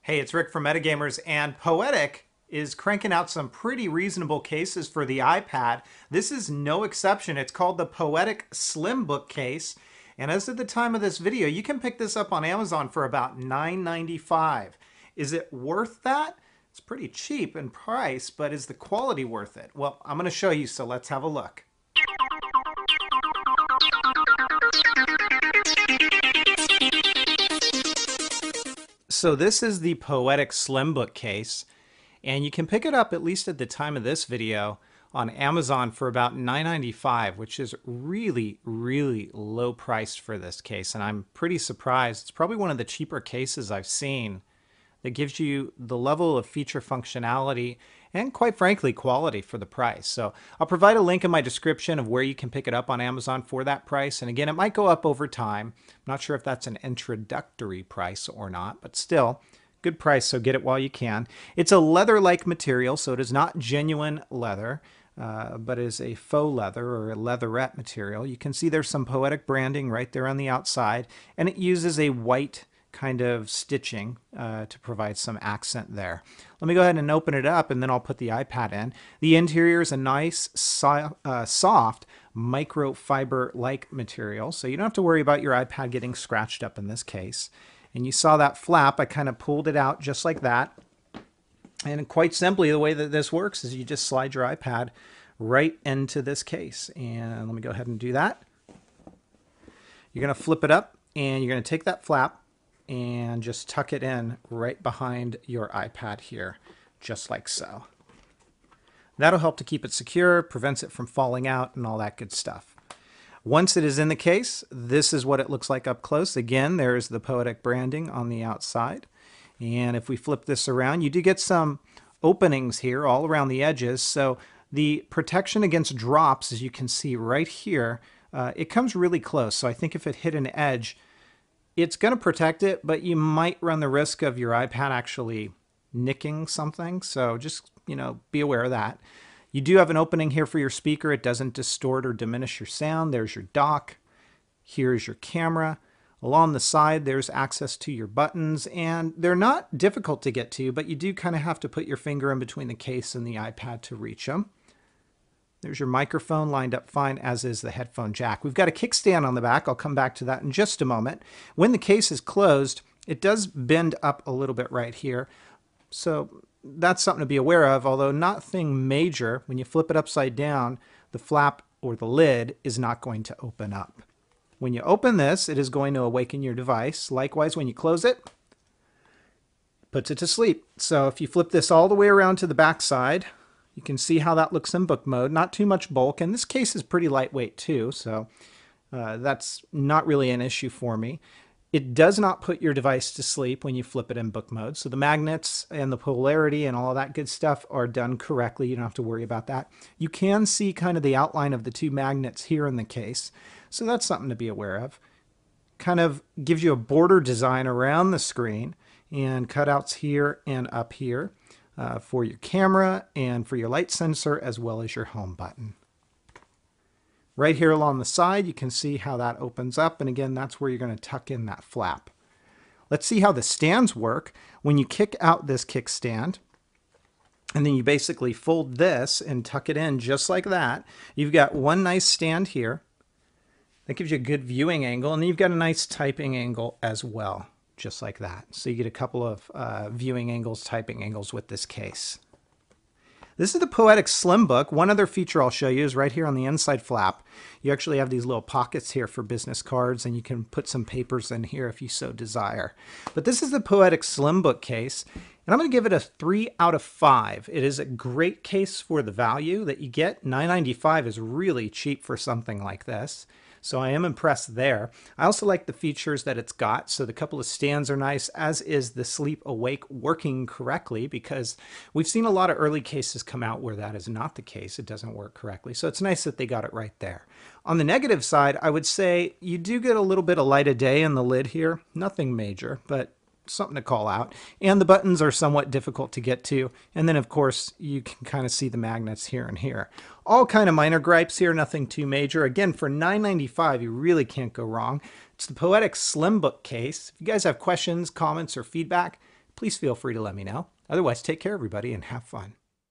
Hey, it's Rick from Metagamers, and Poetic is cranking out some pretty reasonable cases for the iPad. This is no exception. It's called the Poetic Slimbook case. And as of the time of this video, you can pick this up on Amazon for about $9.95. Is it worth that? It's pretty cheap in price, but is the quality worth it? Well, I'm going to show you, so let's have a look. So this is the Poetic Slimbook case, and you can pick it up, at least at the time of this video, on Amazon for about $9.95, which is really, really low priced for this case. And I'm pretty surprised. It's probably one of the cheaper cases I've seen that gives you the level of feature functionality and, quite frankly, quality for the price. So I'll provide a link in my description of where you can pick it up on Amazon for that price. And again, it might go up over time. I'm not sure if that's an introductory price or not, but still, good price, so get it while you can. It's a leather-like material, so it is not genuine leather, but is a faux leather or a leatherette material. You can see there's some Poetic branding right there on the outside, and it uses a white kind of stitching to provide some accent there. Let me go ahead and open it up, and then I'll put the iPad in. The interior is a nice soft microfiber-like material, so you don't have to worry about your iPad getting scratched up in this case. And you saw that flap. I kind of pulled it out just like that. And quite simply, the way that this works is you just slide your iPad right into this case. And let me go ahead and do that. You're going to flip it up, and you're going to take that flap and just tuck it in right behind your iPad here, just like so. That'll help to keep it secure, prevents it from falling out, and all that good stuff. Once it is in the case, this is what it looks like up close. Again, there's the Poetic branding on the outside. And if we flip this around, you do get some openings here all around the edges. So the protection against drops, as you can see right here, it comes really close. So I think if it hit an edge, it's going to protect it, but you might run the risk of your iPad actually nicking something. So just, be aware of that. You do have an opening here for your speaker. It doesn't distort or diminish your sound. There's your dock. Here's your camera. Along the side, there's access to your buttons, and they're not difficult to get to, but you do kind of have to put your finger in between the case and the iPad to reach them. There's your microphone lined up fine, as is the headphone jack. We've got a kickstand on the back. I'll come back to that in just a moment. When the case is closed, it does bend up a little bit right here. So that's something to be aware of, although nothing major. When you flip it upside down, the flap or the lid is not going to open up. When you open this, it is going to awaken your device. Likewise, when you close it, it puts it to sleep. So if you flip this all the way around to the back side, you can see how that looks in book mode. Not too much bulk, and this case is pretty lightweight too, so that's not really an issue for me. It does not put your device to sleep when you flip it in book mode. So the magnets and the polarity and all that good stuff are done correctly. You don't have to worry about that. You can see kind of the outline of the two magnets here in the case. So that's something to be aware of. Kind of gives you a border design around the screen and cutouts here and up here for your camera and for your light sensor, as well as your home button. Right here along the side, you can see how that opens up. And again, that's where you're going to tuck in that flap. Let's see how the stands work. When you kick out this kickstand, and then you basically fold this and tuck it in just like that, you've got one nice stand here. That gives you a good viewing angle. And then you've got a nice typing angle as well, just like that. So you get a couple of viewing angles, typing angles with this case. This is the Poetic Slimbook. One other feature I'll show you is right here on the inside flap. You actually have these little pockets here for business cards, and you can put some papers in here if you so desire. But this is the Poetic Slimbook case, and I'm going to give it a 3 out of 5. It is a great case for the value that you get. $9.95 is really cheap for something like this. So I am impressed there. I also like the features that it's got. So the couple of stands are nice, as is the sleep awake working correctly, because we've seen a lot of early cases come out where that is not the case. It doesn't work correctly. So it's nice that they got it right there. On the negative side, I would say you do get a little bit of light of day in the lid here. Nothing major, but something to call out. And the buttons are somewhat difficult to get to. And then, of course, you can kind of see the magnets here and here. All kind of minor gripes here, nothing too major. Again, for $9.95, you really can't go wrong. It's the Poetic Slimbook case. If you guys have questions, comments, or feedback, please feel free to let me know. Otherwise, take care, everybody, and have fun.